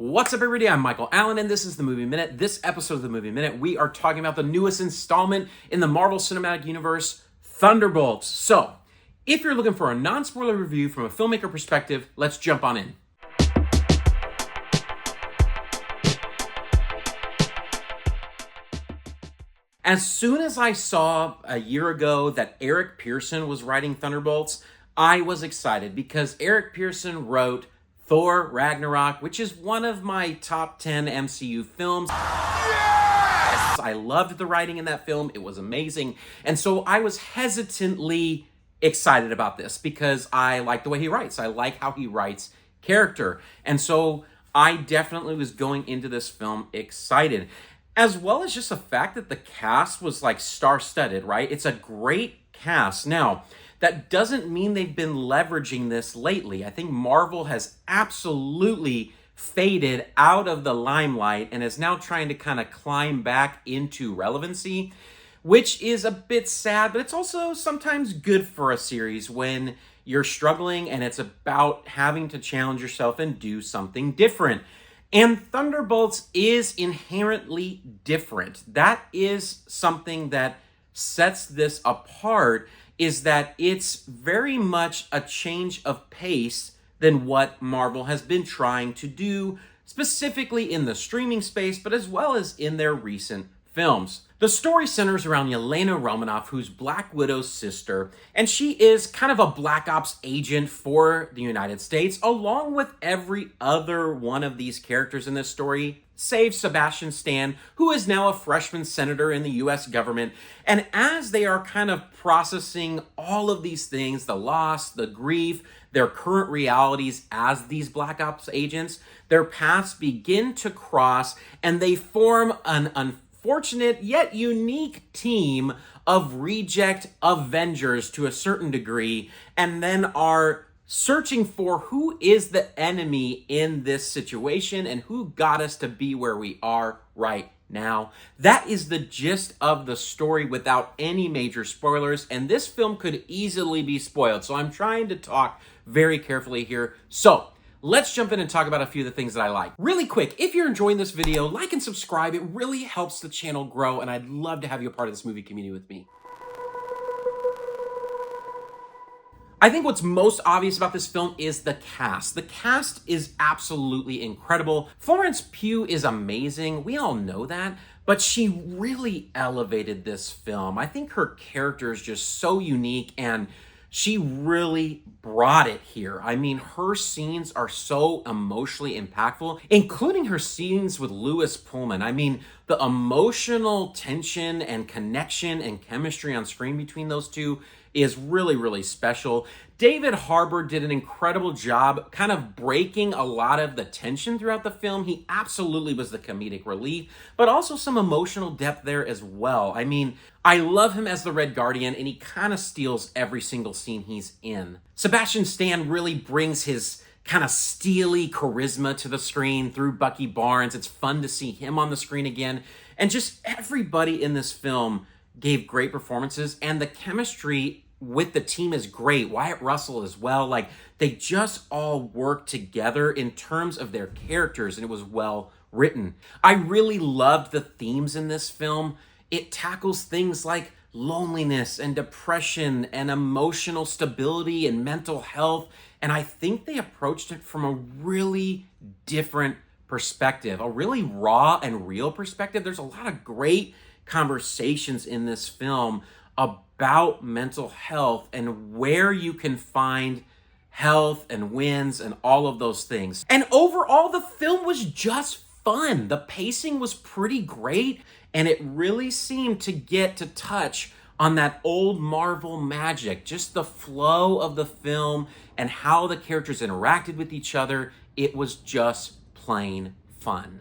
What's up, everybody? I'm Michael Allen, and this is the Movie Minute. This episode of the Movie Minute, we are talking about the newest installment in the Marvel Cinematic Universe, Thunderbolts. So, if you're looking for a non-spoiler review from a filmmaker perspective, let's jump on in. As soon as I saw a year ago that Eric Pearson was writing Thunderbolts, I was excited because Eric Pearson wrote Thor Ragnarok, which is one of my top 10 MCU films. Yes! I loved the writing in that film. It was amazing. And so I was hesitantly excited about this because I like the way he writes. I like how he writes character. And so I definitely was going into this film excited, as well as just the fact that the cast was like star-studded, right? It's a great cast. Now, that doesn't mean they've been leveraging this lately. I think Marvel has absolutely faded out of the limelight and is now trying to kind of climb back into relevancy, which is a bit sad, but it's also sometimes good for a series when you're struggling and it's about having to challenge yourself and do something different. And Thunderbolts is inherently different. That is something that sets this apart, is that it's very much a change of pace than what Marvel has been trying to do, specifically in the streaming space, but as well as in their recent films. The story centers around Yelena Romanoff, who's Black Widow's sister, and she is kind of a Black Ops agent for the United States, along with every other one of these characters in this story, save Sebastian Stan, who is now a freshman senator in the US government. And as they are kind of processing all of these things, the loss, the grief, their current realities as these Black Ops agents, their paths begin to cross and they form an unfortunate yet unique team of reject Avengers to a certain degree, and then are searching for who is the enemy in this situation and who got us to be where we are right now. That is the gist of the story without any major spoilers, and this film could easily be spoiled, so I'm trying to talk very carefully here. So let's jump in and talk about a few of the things that I like. Really quick, if you're enjoying this video, like and subscribe. It really helps the channel grow, and I'd love to have you a part of this movie community with me. I think what's most obvious about this film is the cast. The cast is absolutely incredible. Florence Pugh is amazing. We all know that, but she really elevated this film. I think her character is just so unique, and she really brought it here. I mean, her scenes are so emotionally impactful, including her scenes with Lewis Pullman. I mean, the emotional tension and connection and chemistry on screen between those two is really, really special. David Harbour did an incredible job kind of breaking a lot of the tension throughout the film. He absolutely was the comedic relief, but also some emotional depth there as well. I mean, I love him as the Red Guardian, and he kind of steals every single scene he's in. Sebastian Stan really brings his kind of steely charisma to the screen through Bucky Barnes. It's fun to see him on the screen again. And just everybody in this film gave great performances, and the chemistry with the team is great. Wyatt Russel as well. Like, they just all work together in terms of their characters, and it was well written. I really loved the themes in this film. It tackles things like loneliness and depression and emotional stability and mental health, and I think they approached it from a really different perspective, a really raw and real perspective. There's a lot of great conversations in this film about mental health and where you can find health and wins and all of those things. And overall, the film was just fun. The pacing was pretty great, and it really seemed to get to touch on that old Marvel magic, just the flow of the film and how the characters interacted with each other. It was just plain fun.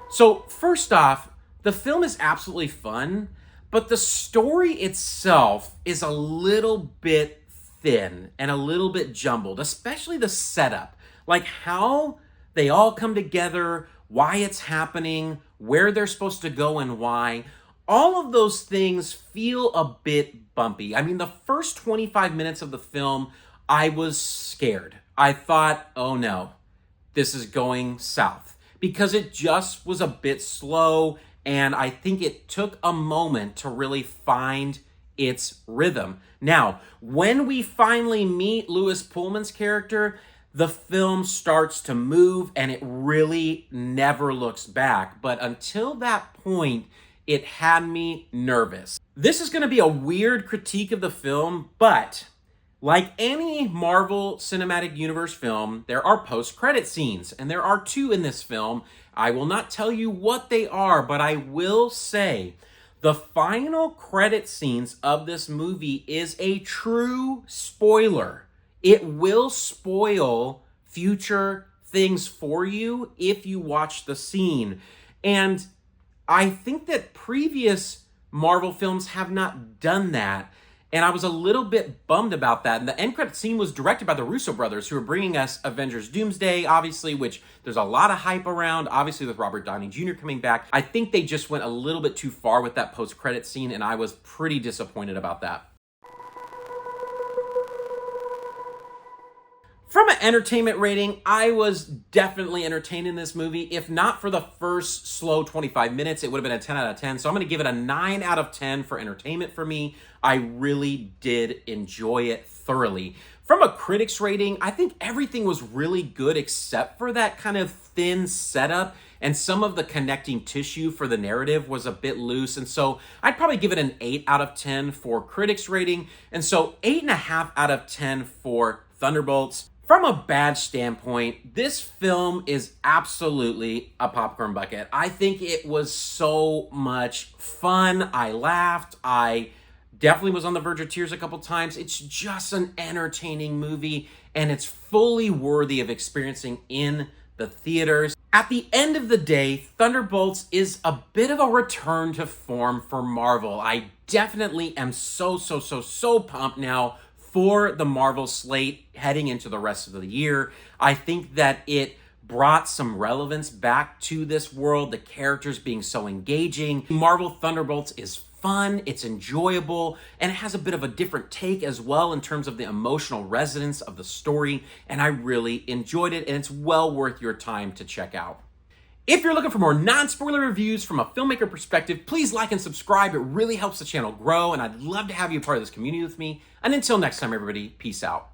So first off, the film is absolutely fun, but the story itself is a little bit thin and a little bit jumbled, especially the setup. Like how they all come together, why it's happening, where they're supposed to go and why. All of those things feel a bit bumpy. I mean, the first 25 minutes of the film, I was scared. I thought, oh no, this is going south, because it just was a bit slow, and I think it took a moment to really find its rhythm. Now, when we finally meet Louis Pullman's character, the film starts to move and it really never looks back. But until that point, it had me nervous. This is going to be a weird critique of the film, but like any Marvel Cinematic Universe film, there are post-credit scenes, and there are 2 in this film. I will not tell you what they are, but I will say the final credit scenes of this movie is a true spoiler. It will spoil future things for you if you watch the scene. And I think that previous Marvel films have not done that. And I was a little bit bummed about that. And the end credit scene was directed by the Russel brothers, who are bringing us Avengers Doomsday, obviously, which there's a lot of hype around, obviously with Robert Downey Jr. coming back. I think they just went a little bit too far with that post-credit scene, and I was pretty disappointed about that. From an entertainment rating, I was definitely entertained in this movie. If not for the first slow 25 minutes, it would have been a 10 out of 10. So I'm going to give it a 9 out of 10 for entertainment for me. I really did enjoy it thoroughly. From a critics rating, I think everything was really good except for that kind of thin setup, and some of the connecting tissue for the narrative was a bit loose. And so I'd probably give it an 8 out of 10 for critics rating. And so 8.5 out of 10 for Thunderbolts. From a badge standpoint, this film is absolutely a popcorn bucket. I think it was so much fun. I laughed. I definitely was on the verge of tears a couple times. It's just an entertaining movie, and it's fully worthy of experiencing in the theaters. At the end of the day, Thunderbolts is a bit of a return to form for Marvel. I definitely am so pumped now for the Marvel slate heading into the rest of the year. I think that it brought some relevance back to this world, the characters being so engaging. Marvel Thunderbolts is fun, it's enjoyable, and it has a bit of a different take as well in terms of the emotional resonance of the story, and I really enjoyed it, and it's well worth your time to check out. If you're looking for more non-spoiler reviews from a filmmaker perspective, please like and subscribe. It really helps the channel grow, and I'd love to have you a part of this community with me. And until next time, everybody, peace out.